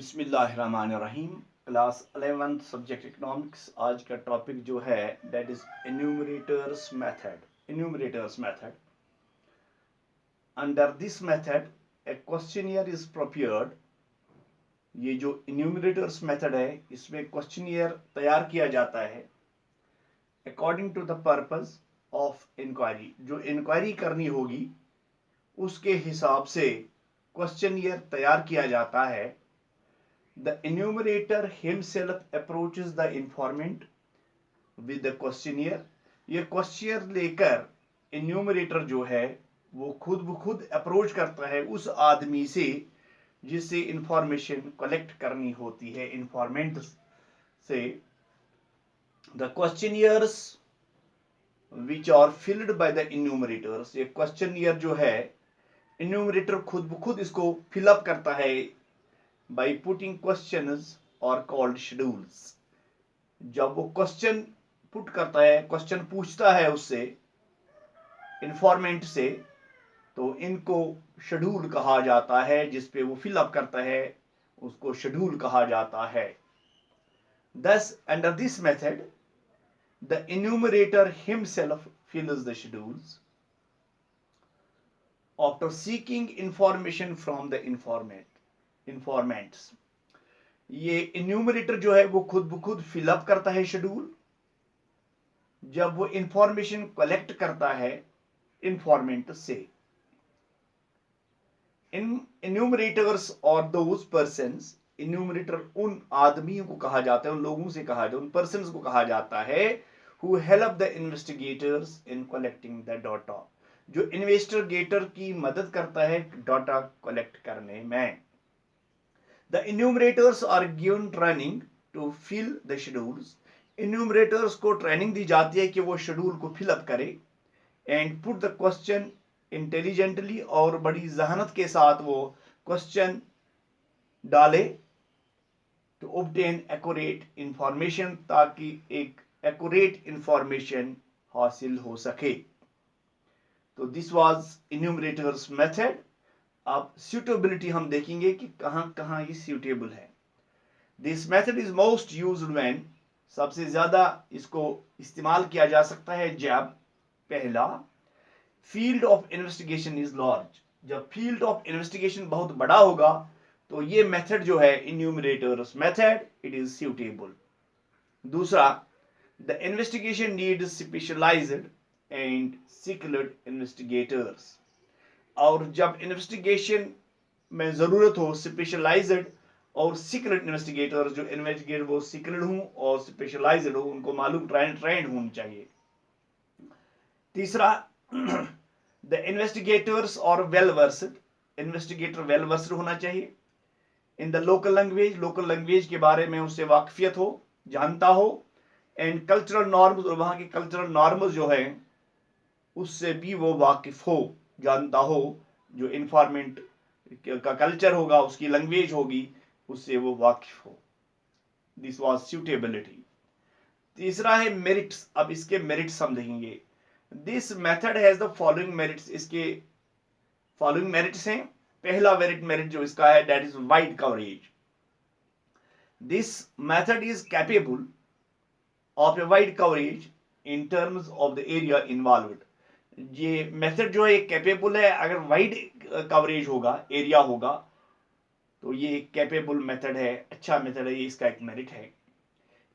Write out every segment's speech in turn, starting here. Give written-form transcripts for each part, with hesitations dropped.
बिस्मिल्लाहिर्रहमानिर्रहीम। Class 11th subject economics. आज का टॉपिक जो है that is enumerators method. Under this method A questionnaire is prepared. ये जो एन्यूमरेटर्स मेथड है इसमें क्वेश्चनियर तैयार किया जाता है according to the purpose of inquiry. जो इंक्वायरी करनी होगी उसके हिसाब से क्वेश्चनियर तैयार किया जाता है। The enumerator himself approaches the informant with the questionnaire। ये क्वेश्चनियर लेकर enumerator जो है वो खुद ब खुद अप्रोच करता है उस आदमी से जिससे इंफॉर्मेशन कलेक्ट करनी होती है इंफॉर्मेंट से। The questionnaires which are filled by the enumerators। ये क्वेश्चनियर जो है enumerator खुद ब खुद इसको फिलअप करता है by putting questions or called schedules। जब वो क्वेश्चन पुट करता है, क्वेश्चन पूछता है उससे इंफॉर्मेंट से, तो इनको शेड्यूल कहा जाता है। जिसपे वो फिलअप करता है उसको शेड्यूल कहा जाता है। Thus, under this method, the enumerator himself fills the schedules after seeking information from the informants। ये इन्यूमरेटर जो है वो खुद ब खुद फिलअप करता है शेड्यूल जब वो इंफॉर्मेशन कलेक्ट करता है इंफॉर्मेंट से। इन्यूमरेटर्स और दोज पर्सन्स, इन्यूमरेटर उन आदमियों को कहा जाता है, उन लोगों से कहा जाता है, उन पर्सन्स को कहा जाता है who help the investigators in collecting the data. जो इन्वेस्टिगेटर की मदद करता है डाटा कलेक्ट करने में। The enumerators are given training to fill the schedules। enumerators को ट्रेनिंग दी जाती है कि वो शेड्यूल को फिलअप करे and put the question intelligently, और बड़ी जहानत के साथ वो क्वेश्चन डाले टू ऑब्टेन एक्यूरेट इंफॉर्मेशन, ताकि एक एक्यूरेट इंफॉर्मेशन हासिल हो सके। तो दिस वाज enumerators मेथड। अब suitability हम देखेंगे कि कहां कहां ये suitable है। This method is most used when, सबसे ज्यादा इसको इस्तेमाल किया जा सकता है जब पहला field of investigation is large. जब फील्ड ऑफ इन्वेस्टिगेशन बहुत बड़ा होगा तो ये मेथड जो है enumerators method it is suitable। दूसरा, the investigation needs specialised and skilled investigators. और जब इन्वेस्टिगेशन में जरूरत हो स्पेशलाइज्ड और स्किल्ड इन्वेस्टिगेटर, जो इन्वेस्टिगेटर वो स्किल्ड हूं और स्पेशलाइज्ड हो, उनको मालूम ट्रेंड होनी चाहिए। तीसरा, द इन्वेस्टिगेटर्स और well versed, investigator well versed होना चाहिए in the local language, local language के बारे में उससे वाकफियत हो, जानता हो, एंड कल्चरल नॉर्म्स, और वहां के कल्चरल नॉर्म्स जो है उससे भी वो वाकिफ हो, जानता हो। जो इंफॉर्मेंट का कल्चर होगा, उसकी लैंग्वेज होगी, उससे वो वाकिफ हो। This was suitability. तीसरा है मेरिट्स। अब इसके मेरिट्स हम देखेंगे। This method has the following merits. इसके फॉलोइंग मेरिट्स हैं। पहला मेरिट जो इसका है that is wide coverage. This method is capable of a wide coverage in terms of the area involved. ये मेथड जो है कैपेबल है, अगर वाइड कवरेज होगा, एरिया होगा, तो ये कैपेबल मेथड है, अच्छा मेथड है, ये इसका एक मेरिट है।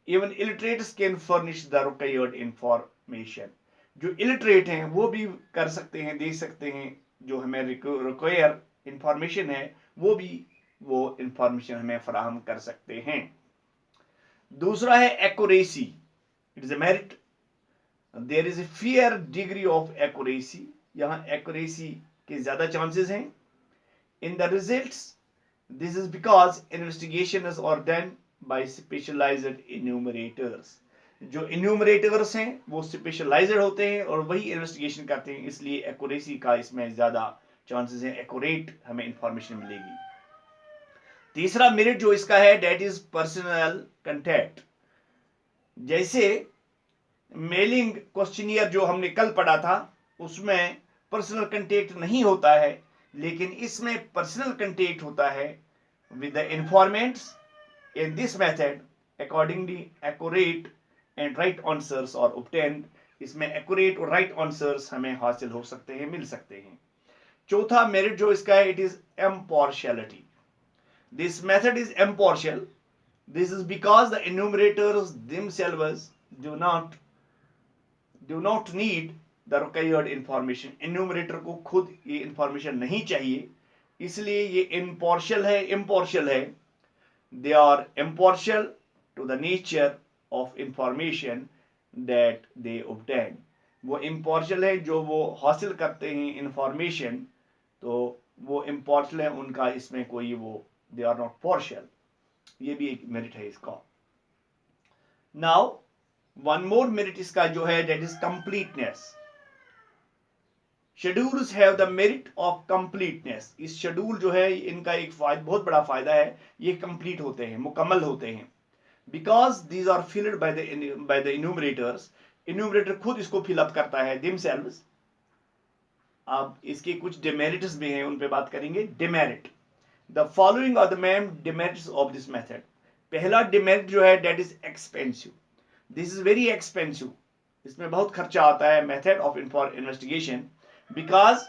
Even illiterates can furnish the required information. जो इलिटरेट हैं वो भी कर सकते हैं, दे सकते हैं, जो हमें रिक्वायर इंफॉर्मेशन है वो भी वो इंफॉर्मेशन हमें फराहम कर सकते हैं। दूसरा है accuracy, it is a merit. There is a fair degree of accuracy. यहां एक्यूरेसी के ज्यादा चांसेस हैं in the results. This is because investigations are done by specialised enumerators. जो इन्यूमरेटर्स हैं वो स्पेशलाइज्ड होते हैं और वही इन्वेस्टिगेशन करते हैं, इसलिए एक्यूरेसी का इसमें ज्यादा चांसेस हैं, एक्यूरेट हमें इंफॉर्मेशन मिलेगी। तीसरा मेरिट जो इसका है दैट इज पर्सनल कंटैक्ट। जैसे मेलिंग क्वेश्चनियर जो हमने कल पढ़ा था उसमें पर्सनल कंटेक्ट नहीं होता है, लेकिन इसमें पर्सनल कंटेक्ट होता है। with the informants. In this method, accordingly accurate and right answers are obtained. इसमें accurate और right answers हमें हासिल हो सकते हैं, मिल सकते हैं. चौथा मेरिट जो इसका है, it is impartiality. This method is impartial. This is because the enumerators themselves do not need the required information. Enumerator को खुद ये information नहीं चाहिए, इसलिए ये impartial है. They are impartial to the nature of information that they obtain. वो impartial है जो वो हासिल करते हैं information, तो वो impartial है, उनका इसमें कोई वो they are not partial. ये भी एक मेरिट है इसका. Now one more merit इसका जो है, that is completeness. Schedules have the merit of completeness. इस शेड्यूल जो है इनका एक बहुत बड़ा फायदा है, ये कंप्लीट होते हैं, मुकम्मल होते हैं. Because these are filled by the enumerators. Enumerator खुद इसको fill up करता है themselves. अब इसके कुछ demerits भी हैं, उन पे बात करेंगे. Demerit. The following are the main demerits of this method. पहला demerit जो है, that is expensive. This is very expensive. इसमें बहुत खर्चा आता है, method of investigation, because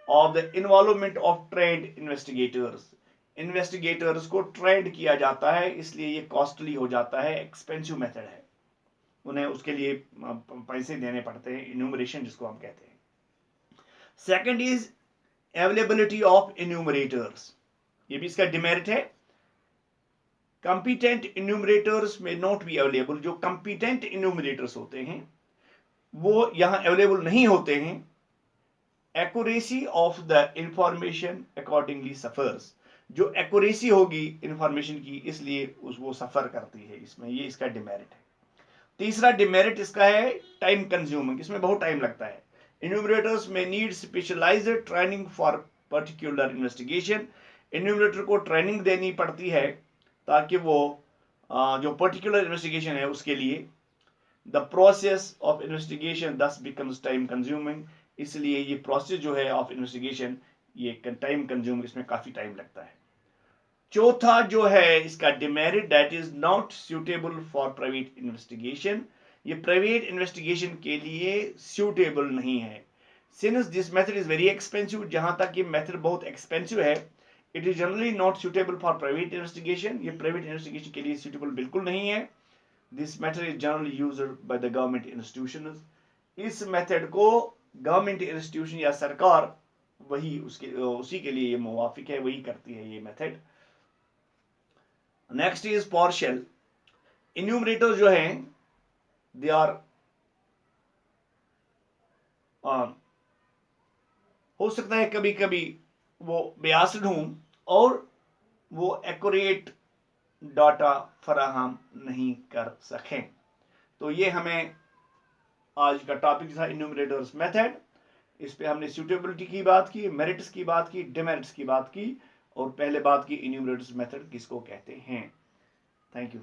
of the involvement of trained investigators. Investigators को trained किया जाता है, इसलिए ये costly हो जाता है, expensive method है, उन्हें उसके लिए पैसे देने पड़ते हैं, enumeration जिसको हम कहते हैं. Second is availability of enumerators. ये भी इसका demerit है. Competent enumerators may not be available. जो competent enumerators होते हैं वो यहाँ available नहीं होते हैं. Accuracy of the information accordingly suffers. जो accuracy होगी information की, इसलिए वो सफर करती है इसमें, ये इसका demerit है. तीसरा demerit इसका है time consuming. इसमें बहुत टाइम लगता है. Enumerators may need specialized training for particular investigation. Enumerator को ट्रेनिंग देनी पड़ती है ताकि वो जो पर्टिकुलर इन्वेस्टिगेशन है उसके लिए. The process of investigation thus becomes time consuming. इसलिए ये प्रोसेस जो है ऑफ इन्वेस्टिगेशन ये टाइम कंज्यूम, इसमें काफी टाइम लगता है. चौथा जो है इसका demerit, that is not suitable for private investigation. ये प्राइवेट इन्वेस्टिगेशन के लिए सूटेबल नहीं है. Since this method is very expensive, जहां तक ये मेथड बहुत एक्सपेंसिव है, it is generally not suitable for private investigation. ये प्राइवेट इन्वेस्टिगेशन के लिए सूटेबल बिल्कुल नहीं है. This method is generally used by the government institutions. इस मेथड को गवर्नमेंट इंस्टीट्यूशन या सरकार वही उसी के लिए ये मुवाफिक है, वही करती है ये method. Next is partial. Enumerator जो है दे आर हो सकता है कभी कभी वो बियास्ड हों और वो एक्यूरेट डाटा फराहम नहीं कर सकें. तो ये हमें आज का टॉपिक था इन्यूमरेटर्स मेथड. इस पे हमने सूटेबिलिटी की बात की, मेरिट्स की बात की, डिमेरिट्स की बात की, और पहले बात की इन्यूमरेटर्स मेथड किसको कहते हैं. Thank you.